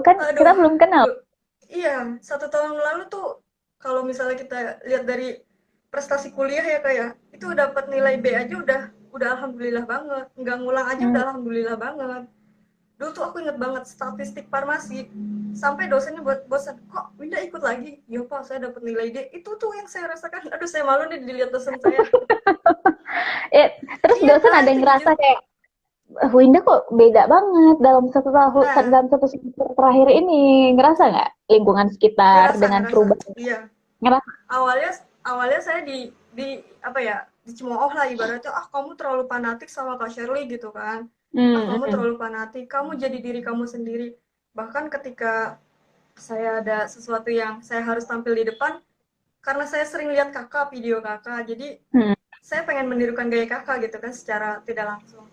Kan kita Aduh, belum kenal. iya, 1 tahun lalu tuh kalau misalnya kita lihat dari prestasi kuliah ya kayak itu dapat nilai B aja udah alhamdulillah banget. Nggak ngulang aja Hmm. udah alhamdulillah banget. Dulu tuh aku inget banget statistik farmasi sampai dosennya buat bosan, kok Winda ikut lagi? Ya pak, saya dapat nilai D. Itu tuh yang saya rasakan. Aduh, saya malu nih dilihat dosen saya. Terus Iya dosen kak, ada itu yang jujur. ngerasa kayak, Winda kok beda banget dalam 1 tahun, Nah, dalam 1 semester terakhir ini, ngerasa nggak lingkungan sekitar ngerasa dengan ngerasa. perubahan? Iya. Ngerasa. Awalnya awalnya saya di apa ya, dicemooh lah ibaratnya, ah kamu terlalu fanatik sama Kak Shirley gitu kan, ah Hmm, kamu hmm. terlalu fanatik, kamu jadi diri kamu sendiri. Bahkan ketika saya ada sesuatu yang saya harus tampil di depan, karena saya sering lihat kakak, video kakak, jadi Hmm. saya pengen menirukan gaya kakak gitu kan secara tidak langsung.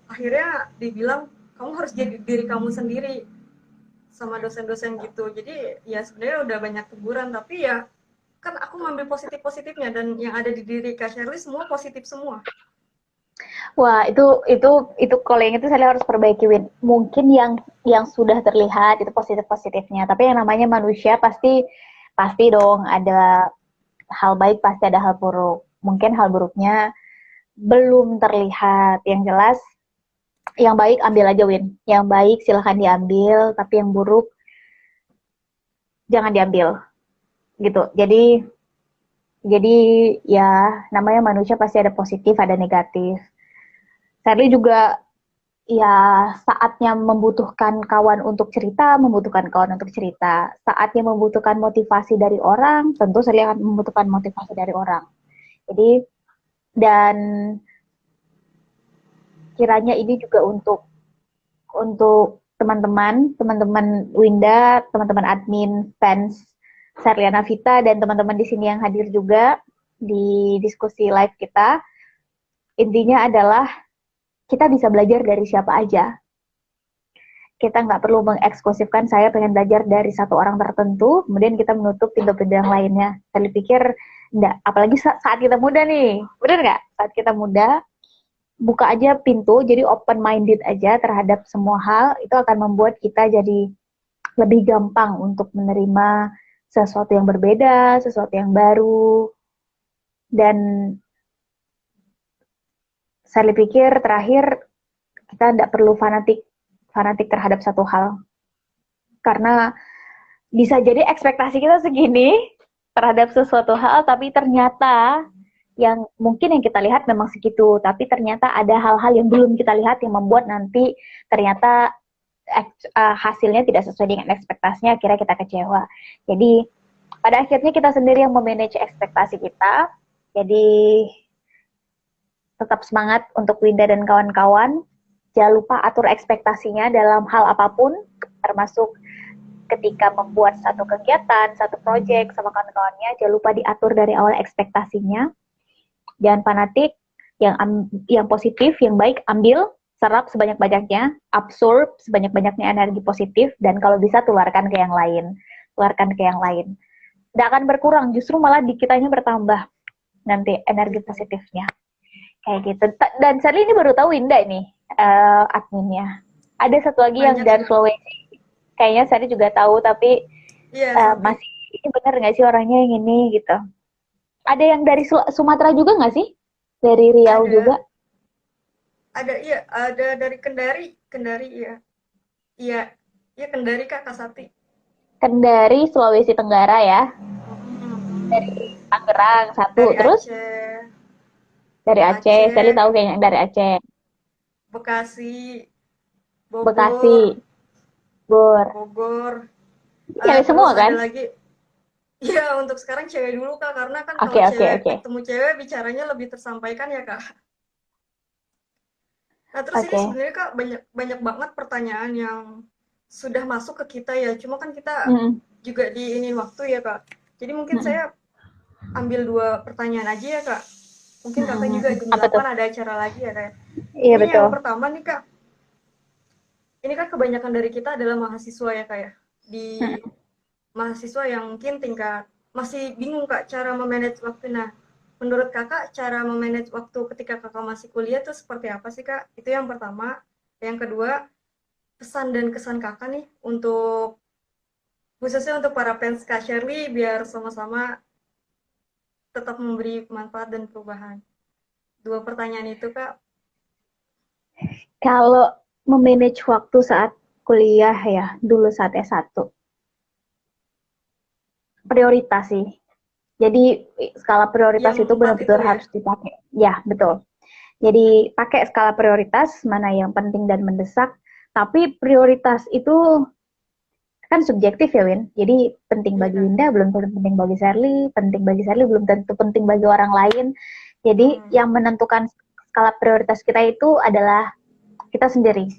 Akhirnya dibilang kamu harus jadi diri kamu sendiri sama dosen-dosen gitu. Jadi ya sebenarnya udah banyak teguran, tapi ya kan aku ngambil positif positifnya, dan yang ada di diri Kak Shirley semua positif semua. Wah, itu kalau yang itu saya harus perbaiki, Win. Mungkin yang sudah terlihat itu positif-positifnya, tapi yang namanya manusia pasti pasti dong ada hal baik, pasti ada hal buruk. Mungkin hal buruknya belum terlihat. Yang jelas, yang baik ambil aja, Win. Yang baik silahkan diambil, tapi yang buruk jangan diambil, gitu. Jadi ya namanya manusia pasti ada positif, ada negatif. Sadly juga ya saatnya membutuhkan kawan untuk cerita, membutuhkan kawan untuk cerita. Saatnya membutuhkan motivasi dari orang, tentu saya akan membutuhkan motivasi dari orang. Jadi dan kiranya ini juga untuk teman-teman Winda, teman-teman admin, fans Serliana Vita, dan teman-teman di sini yang hadir juga di diskusi live kita. Intinya adalah kita bisa belajar dari siapa aja. Kita nggak perlu mengeksklusifkan saya pengen belajar dari satu orang tertentu, kemudian kita menutup pintu-pintu yang lainnya. Saya pikir enggak, apalagi saat kita muda nih, bener nggak? Saat kita muda, buka aja pintu, jadi open minded aja terhadap semua hal, itu akan membuat kita jadi lebih gampang untuk menerima sesuatu yang berbeda, sesuatu yang baru, dan saya pikir terakhir kita tidak perlu fanatik fanatik terhadap satu hal, karena bisa jadi ekspektasi kita segini terhadap sesuatu hal, tapi ternyata yang mungkin yang kita lihat memang segitu, tapi ternyata ada hal-hal yang belum kita lihat yang membuat nanti ternyata hasilnya tidak sesuai dengan ekspektasinya, akhirnya kita kecewa. Jadi pada akhirnya kita sendiri yang memanage ekspektasi kita. Jadi tetap semangat untuk Winda dan kawan-kawan. Jangan lupa atur ekspektasinya dalam hal apapun, termasuk ketika membuat satu kegiatan, satu proyek sama kawan-kawannya. Jangan lupa diatur dari awal ekspektasinya. Jangan fanatik, yang positif, yang baik ambil, serap sebanyak-banyaknya, absorb sebanyak-banyaknya energi positif, dan kalau bisa tularkan ke yang lain. Tularkan ke yang lain. Tidak akan berkurang, justru malah di kitanya bertambah nanti energi positifnya. Kayak gitu. Dan Sally ini baru tahu Winda ini adminnya. Ada satu lagi yang Banyak dari sih. Sulawesi. Kayaknya Sally juga tahu, tapi Iya, Sapi. masih ini bener nggak sih orangnya yang ini gitu. Ada yang dari Sumatera juga nggak sih? Dari Riau juga? Ada. Ada, iya, ada dari Kendari. Kendari, iya. Iya, iya Kendari Kak, Kasati. Kendari, Sulawesi Tenggara ya. Dari Tangerang satu. Dari Terus Aceh. dari Aceh. Sally Aceh, tahu kayaknya yang dari Aceh. Bekasi, Bekasi, Bogor, Bogor. Bogor. Cewek Terus semua ada kan? lagi, iya untuk sekarang cewek dulu Kak, karena kan Oke, kalau oke, cewek oke. ketemu cewek bicaranya lebih tersampaikan ya Kak. Nah terus ini Oke. sebenarnya Kak banyak banyak banget pertanyaan yang sudah masuk ke kita ya. Cuma kan kita Mm-mm. juga di ini waktu ya Kak. Jadi mungkin Mm-mm. saya ambil 2 pertanyaan aja ya Kak. Mungkin Kakak juga Mm-mm. jam Apa tuh? 8 ada acara lagi ya Kak. Iya Ini yang betul. pertama nih Kak. Ini kan kebanyakan dari kita adalah mahasiswa ya Kak ya. Di Mm-mm. mahasiswa yang mungkin tingkat masih bingung Kak cara memanage waktu. Nah, menurut Kakak cara memanage waktu ketika Kakak masih kuliah tuh seperti apa sih Kak? Itu yang pertama. Yang kedua, pesan dan kesan kakak nih untuk khususnya untuk para fans Kak Shirley biar sama-sama tetap memberi manfaat dan perubahan. Dua pertanyaan itu Kak. Kalau memanage waktu saat kuliah ya, dulu saat S1, prioritas sih. Jadi skala prioritas Yang itu empat itu benar-benar ya. harus dipakai. Ya, betul. Jadi pakai skala prioritas, mana yang penting dan mendesak. Tapi prioritas itu kan subjektif ya, Win. Jadi penting Iya bagi Kak. Winda belum tentu penting bagi Sherly, penting bagi Sherly belum tentu penting bagi orang lain. Jadi Hmm. yang menentukan skala prioritas kita itu adalah kita sendiri.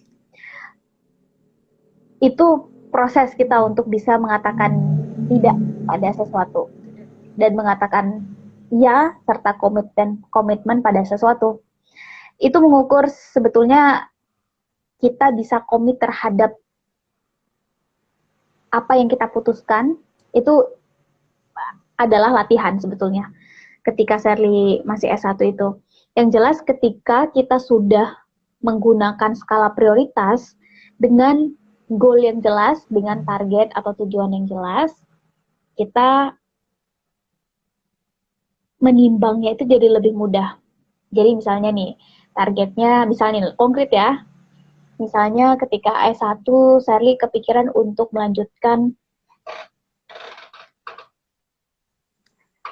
Itu proses kita untuk bisa mengatakan tidak pada sesuatu dan mengatakan ya serta komitmen pada sesuatu. Itu mengukur sebetulnya kita bisa komit terhadap apa yang kita putuskan. Itu adalah latihan sebetulnya ketika Sherly masih S1 itu. Yang jelas ketika kita sudah menggunakan skala prioritas dengan goal yang jelas, dengan target atau tujuan yang jelas, kita menimbangnya itu jadi lebih mudah. Jadi misalnya nih, targetnya misalnya nih, konkret ya, misalnya ketika S1, Sherly kepikiran untuk melanjutkan,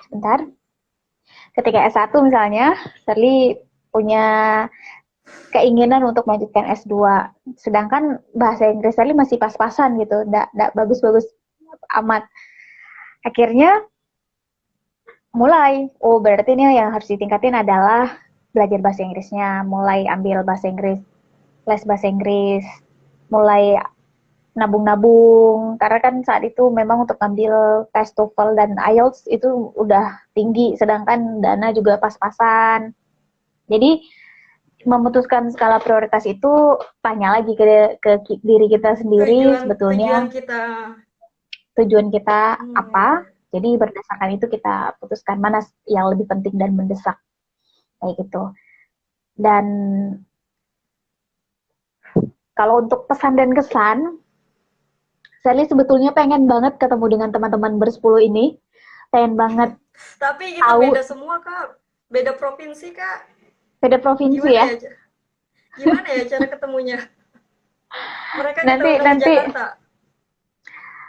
sebentar, ketika S1 misalnya, Sherly punya keinginan untuk melanjutkan S2. Sedangkan bahasa Inggris Sherly masih pas-pasan gitu, nggak bagus-bagus amat. Akhirnya mulai, oh berarti ini yang harus ditingkatin adalah belajar bahasa Inggrisnya, mulai ambil bahasa Inggris, les bahasa Inggris, mulai nabung-nabung, karena kan saat itu memang untuk ambil tes TOEFL dan IELTS itu udah tinggi, sedangkan dana juga pas-pasan. Jadi memutuskan skala prioritas itu tanya lagi ke diri kita sendiri Tujuan sebetulnya kita. tujuan kita apa. Hmm. Jadi berdasarkan itu kita putuskan mana yang lebih penting dan mendesak kayak gitu. Dan kalau untuk pesan dan kesan, Sally sebetulnya pengen banget ketemu dengan teman-teman bersepuluh ini. Pengen banget Tapi kita tahu beda semua Kak. Beda provinsi Kak. beda provinsi Gimana ya. ya? Gimana ya cara ketemunya? Mereka di Nanti tengah-tengah nanti Jakarta.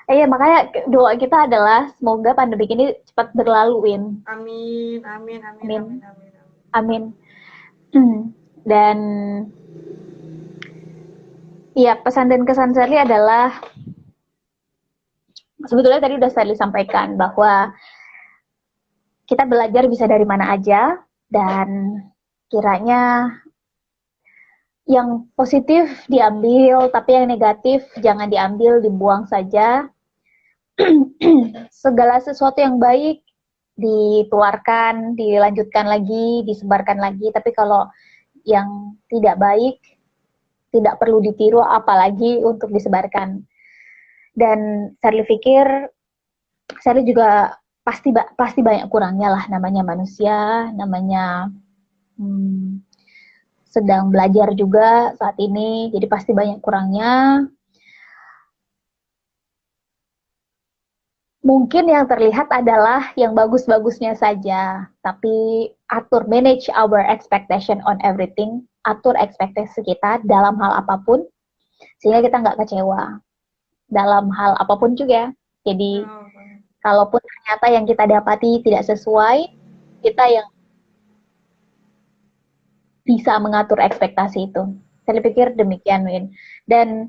iya makanya doa kita adalah semoga pandemi ini cepat berlalu, Win. Amin, amin, amin, amin, Amin. amin, amin. Amin. Dan ya pesan dan kesan Sally adalah sebetulnya tadi udah Sally sampaikan bahwa kita belajar bisa dari mana aja dan kiranya yang positif diambil tapi yang negatif jangan diambil, dibuang saja. Segala sesuatu yang baik ditularkan, dilanjutkan lagi, disebarkan lagi, tapi kalau yang tidak baik tidak perlu ditiru apalagi untuk disebarkan. Dan Sally pikir Sally juga pasti banyak kurangnya lah, namanya manusia, namanya sedang belajar juga saat ini, jadi pasti banyak kurangnya. Mungkin yang terlihat adalah yang bagus-bagusnya saja, tapi atur, manage our expectation on everything, atur ekspektasi kita dalam hal apapun, sehingga kita nggak kecewa dalam hal apapun juga. Jadi, Oh, kalaupun ternyata yang kita dapati tidak sesuai, kita yang bisa mengatur ekspektasi itu. Saya pikir demikian, Win. Dan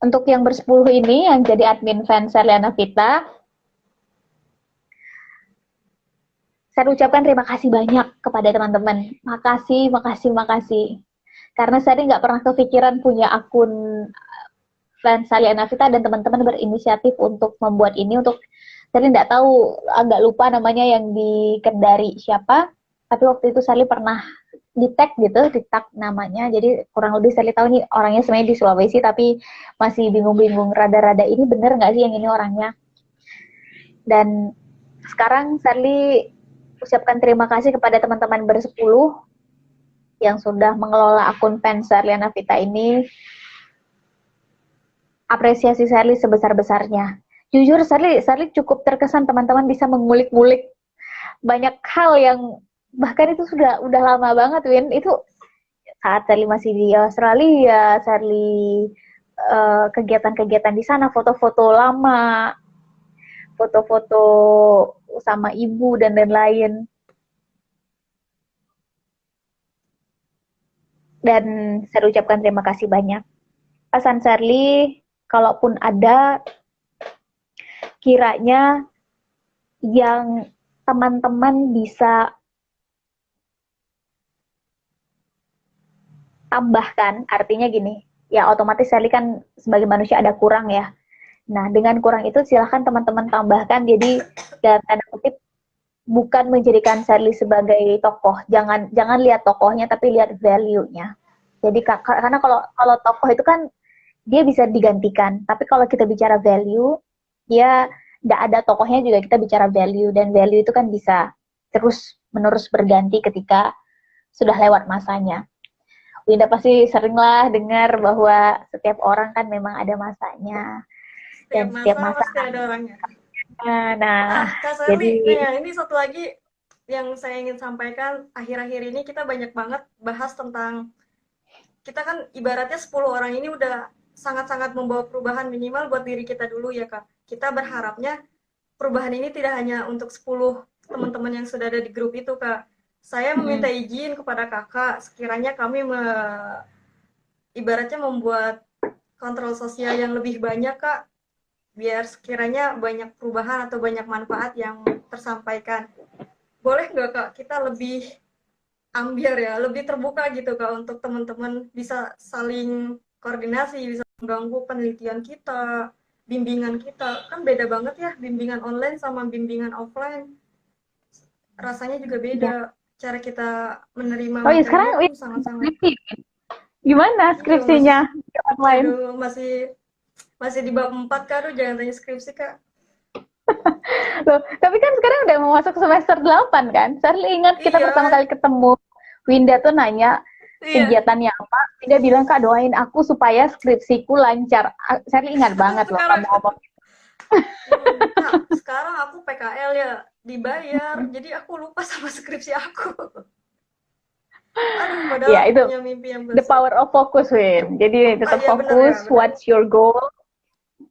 untuk yang bersepuluh ini, yang jadi admin fans Serliana Vita, saya ucapkan terima kasih banyak kepada teman-teman. Makasih, makasih, makasih. Karena saya nggak pernah kepikiran punya akun fans Serliana Vita dan teman-teman berinisiatif untuk membuat ini. Untuk saya nggak tahu, agak lupa namanya yang di Kendari siapa. Tapi waktu itu Sally pernah di tag gitu, di tag namanya. Jadi kurang lebih Sally tahu nih orangnya sebenarnya di Sulawesi, tapi masih bingung-bingung rada-rada ini bener nggak sih yang ini orangnya. Dan sekarang Sally ucapkan terima kasih kepada teman-teman bersepuluh yang sudah mengelola akun fans Serliana Vita ini. apresiasi Sherly sebesar-besarnya. Jujur Sherly cukup terkesan teman-teman bisa mengulik-ngulik banyak hal yang bahkan itu sudah udah lama banget Win. Itu saat Sherly masih di Australia, Sherly kegiatan-kegiatan di sana, foto-foto lama, foto-foto sama ibu dan lain-lain. Dan saya ucapkan terima kasih banyak. Pesan Sherly, kalaupun ada kiranya yang teman-teman bisa tambahkan, artinya gini, ya otomatis Sherly kan sebagai manusia ada kurang ya. Nah, dengan kurang itu silahkan teman-teman tambahkan, jadi dalam tanda kutip bukan menjadikan Sherly sebagai tokoh, jangan lihat tokohnya tapi lihat value-nya. Jadi karena kalau tokoh itu kan dia bisa digantikan, tapi kalau kita bicara value, dia tidak ada tokohnya juga kita bicara value, dan value itu kan bisa terus menerus berganti ketika sudah lewat masanya. Winda pasti seringlah dengar bahwa setiap orang kan memang ada masanya, dan setiap masa pasti ada orangnya. nah Kak jadi Sherly, nah ini satu lagi yang saya ingin sampaikan, akhir-akhir ini kita banyak banget bahas tentang, kita kan ibaratnya 10 orang ini udah sangat-sangat membawa perubahan minimal buat diri kita dulu ya Kak. Kita berharapnya perubahan ini tidak hanya untuk 10 teman-teman yang sudah ada di grup itu Kak. Saya meminta izin kepada kakak, sekiranya kami ibaratnya membuat kontrol sosial yang lebih banyak Kak, biar sekiranya banyak perubahan atau banyak manfaat yang tersampaikan. Boleh nggak Kak kita lebih ambiar ya, lebih terbuka gitu Kak, untuk teman-teman bisa saling koordinasi, bisa mengganggu penelitian kita, bimbingan kita. Kan beda banget ya bimbingan online sama bimbingan offline. Rasanya juga beda. ya. Cara kita menerima Oh ya materinya sekarang pun sangat-sangat. skripsi gimana Iya, skripsinya di online? aduh, masih di bab 4 Kak, aduh jangan tanya skripsi Kak. Loh, tapi kan sekarang udah mau masuk semester 8 kan? Saya ingat kita pertama Iya, kali ketemu, Winda tuh nanya iya. kegiatannya apa. Winda bilang, Kak doain aku supaya skripsiku lancar. Saya ingat banget loh Sekarang kamu ngomong. Kak, sekarang aku PKL ya, dibayar. Jadi aku lupa sama skripsi aku. Aduh, padahal Ya aku itu punya mimpi yang the besar. power of focus, Win. Jadi Ah, tetap iya benar ya, fokus, benar. what's your goal.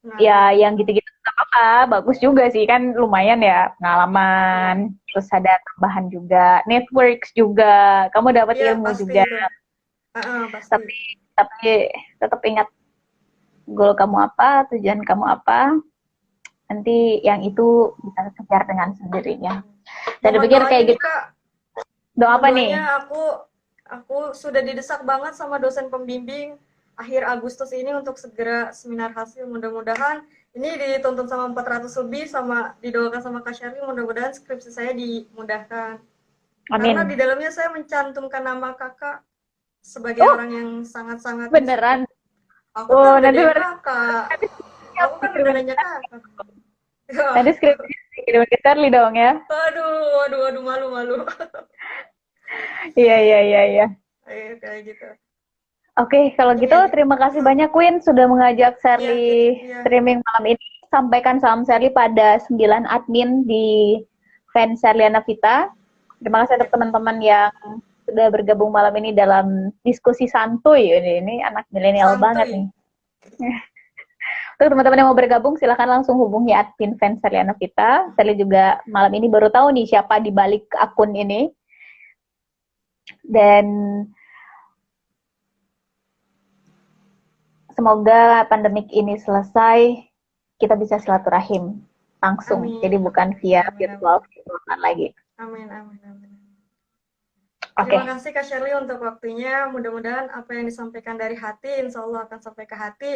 Nah, Ya iya. yang gitu-gitu nggak apa-apa, bagus juga sih kan lumayan ya Iya. pengalaman. Terus ada tambahan juga, networks juga. Kamu dapat Iya, ilmu pasti juga. itu. Pasti. Tapi tetap ingat goal kamu apa, tujuan kamu apa, nanti yang itu bisa kejar dengan sendirinya. Saya Mohon pikir doanya kayak nih, gitu. Kak. Doa Mohon apa doanya, nih? aku sudah didesak banget sama dosen pembimbing akhir Agustus ini untuk segera seminar hasil. Mudah-mudahan ini ditonton sama 400 lebih, sama didoakan sama Kak Sherly, mudah-mudahan skripsi saya dimudahkan. Karena di Amin. dalamnya saya mencantumkan nama kakak sebagai Oh, orang yang sangat-sangat mensupport. beneran. Aku kan Oh, udah nanti DM berarti kakak. Aku kan udah kirimin nanya kakak. Ya. nanti skripsi kirimin ke Charlie dong ya. Aduh, aduh, aduh, malu, malu. Iya, iya, iya, iya. Kayak gitu. Oke, kalau Ini gitu aja. terima kasih banyak Queen sudah mengajak Iya, gitu. Sherly Iya. streaming malam ini. Sampaikan salam Sherly pada 9 admin di fans Sherliana Vita. Terima kasih untuk Iya. teman-teman yang sudah bergabung malam ini dalam diskusi santuy. Ini anak milenial banget Santuy. nih. Untuk teman-teman yang mau bergabung, silahkan langsung hubungi admin fans Sherliana Vita. Sherly juga malam ini baru tahu nih siapa di balik akun ini. Dan semoga pandemik ini selesai, kita bisa silaturahim langsung. Jadi Amin. bukan via Amin, amin. virtual lagi. Amin, amin, amin. Oke, Terima kasih Kak Shirley untuk waktunya. Mudah-mudahan apa yang disampaikan dari hati, insya Allah akan sampai ke hati.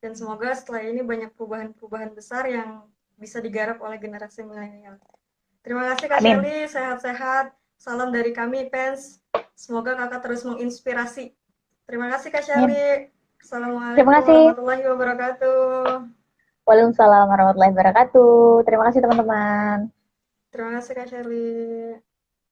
Dan semoga setelah ini banyak perubahan-perubahan besar yang bisa digarap oleh generasi milenial. Terima kasih Kak amin. Shirley, sehat-sehat. Salam dari kami, fans. Semoga kakak terus menginspirasi. Terima kasih Kak Amin. Shirley. Terima Assalamualaikum kasih. warahmatullahi wabarakatuh. Waalaikumsalam warahmatullahi wabarakatuh. Terima kasih teman-teman. Terima kasih Kak Shirley.